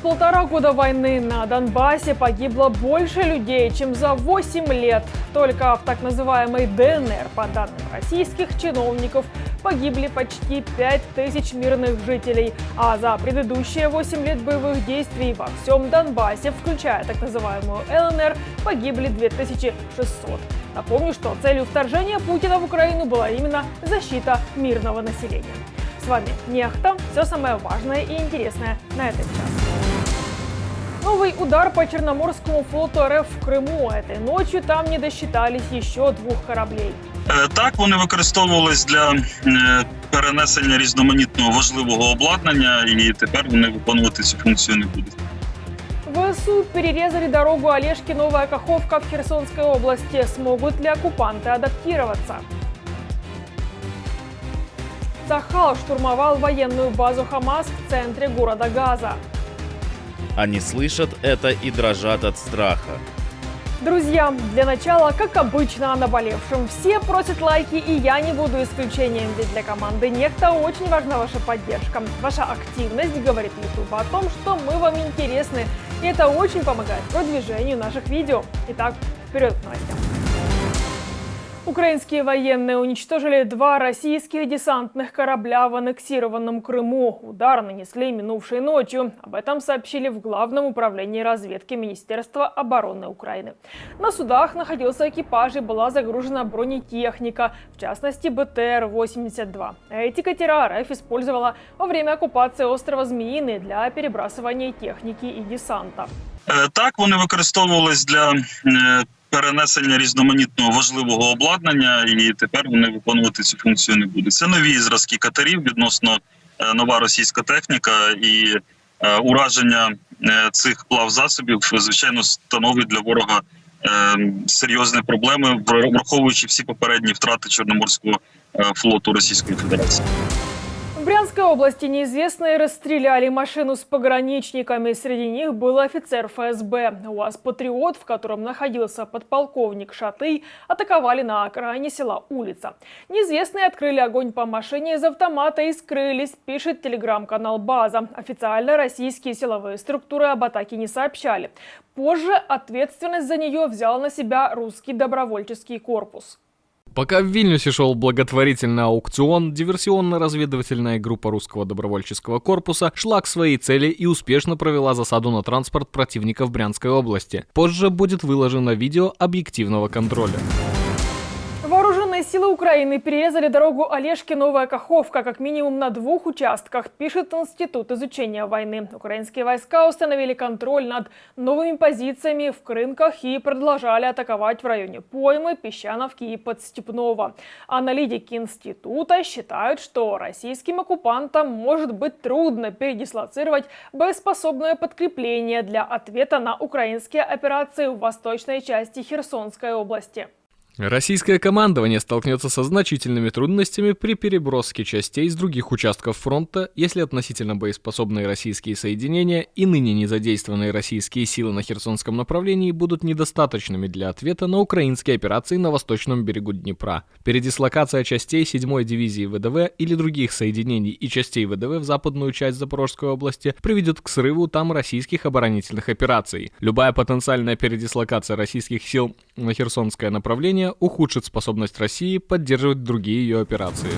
1,5 года войны на Донбассе погибло больше людей, чем за 8 лет. Только в так называемой ДНР, по данным российских чиновников, погибли почти 5000 мирных жителей. А за предыдущие 8 лет боевых действий во всем Донбассе, включая так называемую ЛНР, погибли 2600. Напомню, что целью вторжения Путина в Украину была именно защита мирного населения. С вами Нехта. Все самое важное и интересное на этот час. Новый удар по Черноморскому флоту РФ в Криму. Этой ночью там не досчитались еще 2 кораблей. Так, вони використовувались для перенесення різноманітного важливого обладнання, і тепер вони виконувати цю функцію не будуть. ВСУ перерезали дорогу Олешки-Новая Каховка в Херсонской области. Смогут ли оккупанты адаптироваться? Цахал штурмовал военную базу Хамас в центре города Газа. Они слышат это и дрожат от страха. Друзья, для начала, как обычно, о наболевшем. Все просят лайки, и я не буду исключением, ведь для команды Нехта очень важна ваша поддержка. Ваша активность говорит YouTube о том, что мы вам интересны, и это очень помогает продвижению наших видео. Итак, вперед к новостям. Украинские военные уничтожили 2 российских десантных корабля в аннексированном Крыму. Удар нанесли минувшей ночью. Об этом сообщили в Главном управлении разведки Министерства обороны Украины. На судах находился экипаж и была загружена бронетехника, в частности БТР-82. Эти катера РФ использовала во время оккупации острова Змеиный для перебрасывания техники и десанта. Так, вони використовувались для перенесення різноманітного важливого обладнання, і тепер вони виконувати цю функцію не будуть. Це нові зразки катерів, відносно нова російська техніка, і ураження цих плавзасобів, звичайно, становить для ворога серйозні проблеми, враховуючи всі попередні втрати Чорноморського флоту Російської Федерації. В Брянской области неизвестные расстреляли машину с пограничниками. Среди них был офицер ФСБ. УАЗ-патриот, в котором находился подполковник Шатый, атаковали на окраине села Улица. Неизвестные открыли огонь по машине из автомата и скрылись, пишет телеграм-канал «База». Официально российские силовые структуры об атаке не сообщали. Позже ответственность за нее взял на себя русский добровольческий корпус. Пока в Вильнюсе шел благотворительный аукцион, диверсионно-разведывательная группа русского добровольческого корпуса шла к своей цели и успешно провела засаду на транспорт противника в Брянской области. Позже будет выложено видео объективного контроля. Вооруженные силы Украины перерезали дорогу Олешки-Новая Каховка как минимум на 2 участках, пишет Институт изучения войны. Украинские войска установили контроль над новыми позициями в Крынках и продолжали атаковать в районе Поймы, Песчановки и Подстепного. Аналитики института считают, что российским оккупантам может быть трудно передислоцировать боеспособное подкрепление для ответа на украинские операции в восточной части Херсонской области. Российское командование столкнется со значительными трудностями при переброске частей с других участков фронта, если относительно боеспособные российские соединения и ныне не задействованные российские силы на Херсонском направлении будут недостаточными для ответа на украинские операции на восточном берегу Днепра. Передислокация частей 7-й дивизии ВДВ или других соединений и частей ВДВ в западную часть Запорожской области приведет к срыву там российских оборонительных операций. Любая потенциальная передислокация российских сил на Херсонское направление ухудшит способность России поддерживать другие ее операции.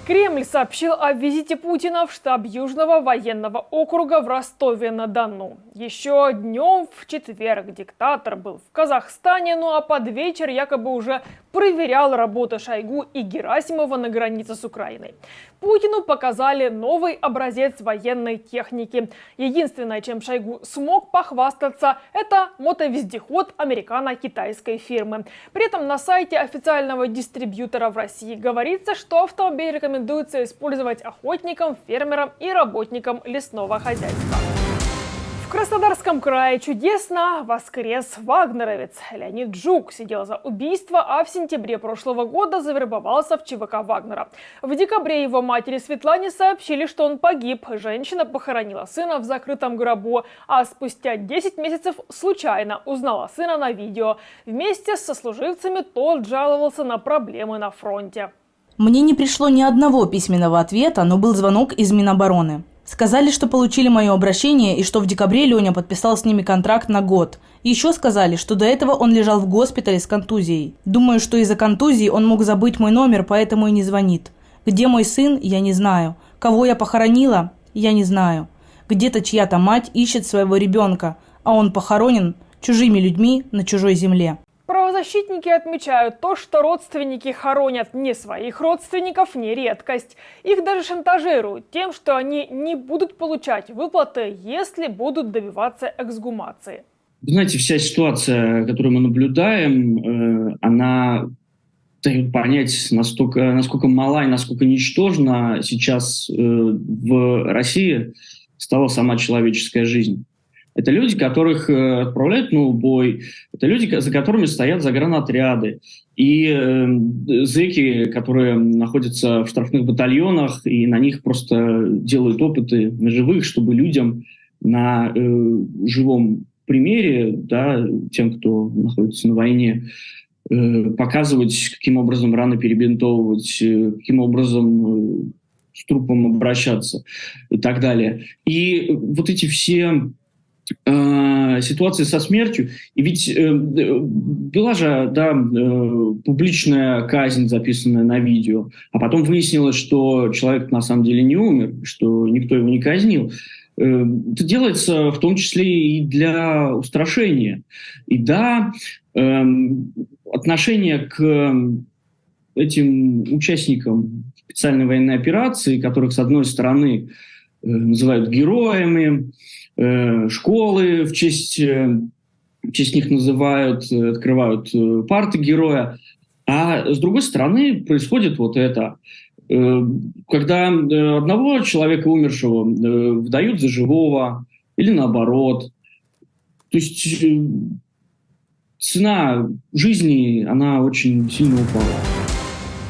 Кремль сообщил о визите Путина в штаб Южного военного округа в Ростове-на-Дону. Еще днем в четверг диктатор был в Казахстане, ну а под вечер якобы уже проверял работу Шойгу и Герасимова на границе с Украиной. Путину показали новый образец военной техники. Единственное, чем Шойгу смог похвастаться, это мотовездеход американо-китайской фирмы. При этом на сайте официального дистрибьютора в России говорится, что автомобиль рекомендуется использовать охотникам, фермерам и работникам лесного хозяйства. В Краснодарском крае чудесно воскрес вагнеровец. Леонид Жук сидел за убийство, а в сентябре прошлого года завербовался в ЧВК Вагнера. В декабре его матери Светлане сообщили, что он погиб. Женщина похоронила сына в закрытом гробу, а спустя 10 месяцев случайно узнала сына на видео. Вместе с сослуживцами тот жаловался на проблемы на фронте. Мне не пришло ни одного письменного ответа, но был звонок из Минобороны. Сказали, что получили мое обращение и что в декабре Леня подписал с ними контракт на год. Еще сказали, что до этого он лежал в госпитале с контузией. Думаю, что из-за контузии он мог забыть мой номер, поэтому и не звонит. Где мой сын, я не знаю. Кого я похоронила, я не знаю. Где-то чья-то мать ищет своего ребенка, а он похоронен чужими людьми на чужой земле. Правозащитники отмечают то, что родственники хоронят не своих родственников, не редкость. Их даже шантажируют тем, что они не будут получать выплаты, если будут добиваться эксгумации. Знаете, вся ситуация, которую мы наблюдаем, она дает понять, насколько мала и насколько ничтожна сейчас в России стала сама человеческая жизнь. Это люди, которых отправляют на убой, это люди, за которыми стоят загранотряды, и зэки, которые находятся в штрафных батальонах, и на них просто делают опыты на живых, чтобы людям на живом примере, да, тем, кто находится на войне, показывать, каким образом раны перебинтовывать, каким образом с трупом обращаться и так далее. И вот эти все ситуации со смертью. И ведь была же публичная казнь, записанная на видео, а потом выяснилось, что человек на самом деле не умер, что никто его не казнил. Это делается в том числе и для устрашения. И да, отношение к этим участникам специальной военной операции, которых, с одной стороны, называют героями, школы в честь них называют, открывают парты героя. А с другой стороны происходит вот это. Когда одного человека умершего выдают за живого или наоборот. То есть цена жизни, она очень сильно упала.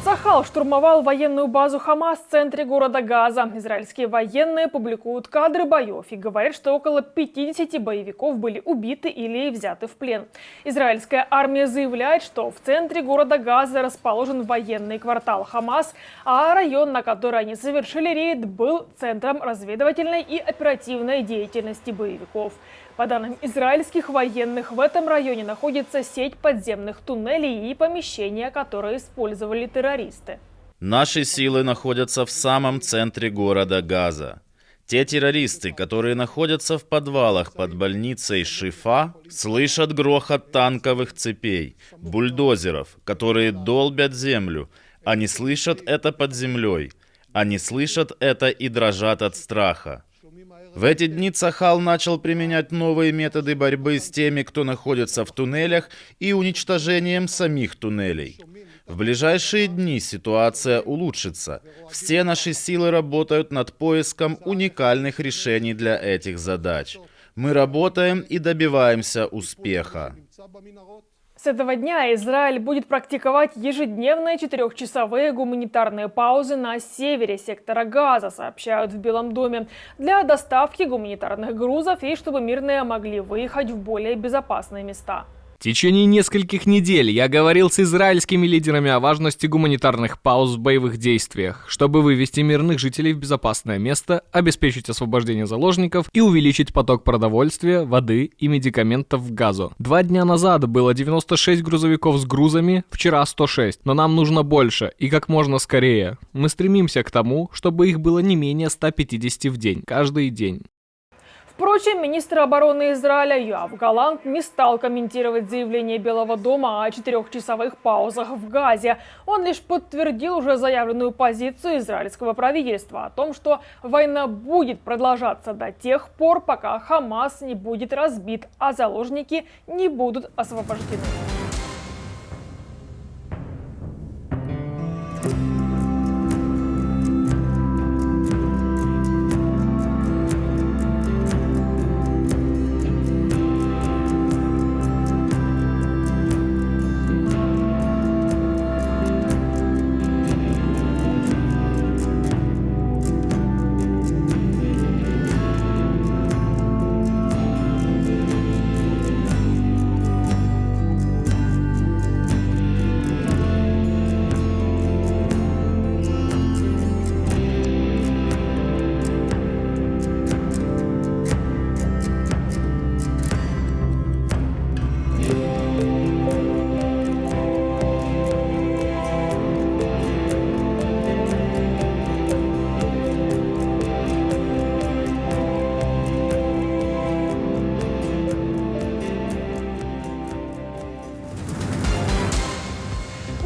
Цахал штурмовал военную базу Хамас в центре города Газа. Израильские военные публикуют кадры боев и говорят, что около 50 боевиков были убиты или взяты в плен. Израильская армия заявляет, что в центре города Газа расположен военный квартал Хамас, а район, на который они совершили рейд, был центром разведывательной и оперативной деятельности боевиков. По данным израильских военных, в этом районе находится сеть подземных туннелей и помещения, которые использовали террористы. Наши силы находятся в самом центре города Газа. Те террористы, которые находятся в подвалах под больницей Шифа, слышат грохот танковых цепей, бульдозеров, которые долбят землю. Они слышат это под землей. Они слышат это и дрожат от страха. В эти дни Цахал начал применять новые методы борьбы с теми, кто находится в туннелях, и уничтожением самих туннелей. В ближайшие дни ситуация улучшится. Все наши силы работают над поиском уникальных решений для этих задач. Мы работаем и добиваемся успеха. С этого дня Израиль будет практиковать ежедневные 4-часовые гуманитарные паузы на севере сектора Газа, сообщают в Белом доме, для доставки гуманитарных грузов и чтобы мирные могли выехать в более безопасные места. В течение нескольких недель я говорил с израильскими лидерами о важности гуманитарных пауз в боевых действиях, чтобы вывести мирных жителей в безопасное место, обеспечить освобождение заложников и увеличить поток продовольствия, воды и медикаментов в Газу. 2 дня назад было 96 грузовиков с грузами, вчера 106, но нам нужно больше и как можно скорее. Мы стремимся к тому, чтобы их было не менее 150 в день, каждый день. Впрочем, министр обороны Израиля Йоав Галант не стал комментировать заявление Белого дома о 4-часовых паузах в Газе. Он лишь подтвердил уже заявленную позицию израильского правительства о том, что война будет продолжаться до тех пор, пока Хамас не будет разбит, а заложники не будут освобождены.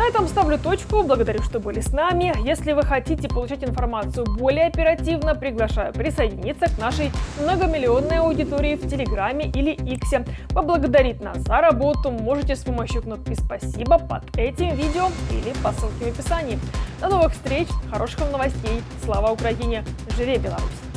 этом ставлю точку. Благодарю, что были с нами. Если вы хотите получать информацию более оперативно, приглашаю присоединиться к нашей многомиллионной аудитории в Телеграме или Иксе. Поблагодарить нас за работу можете с помощью кнопки «Спасибо» под этим видео или по ссылке в описании. До новых встреч, хороших вам новостей. Слава Украине! Живе Беларусь!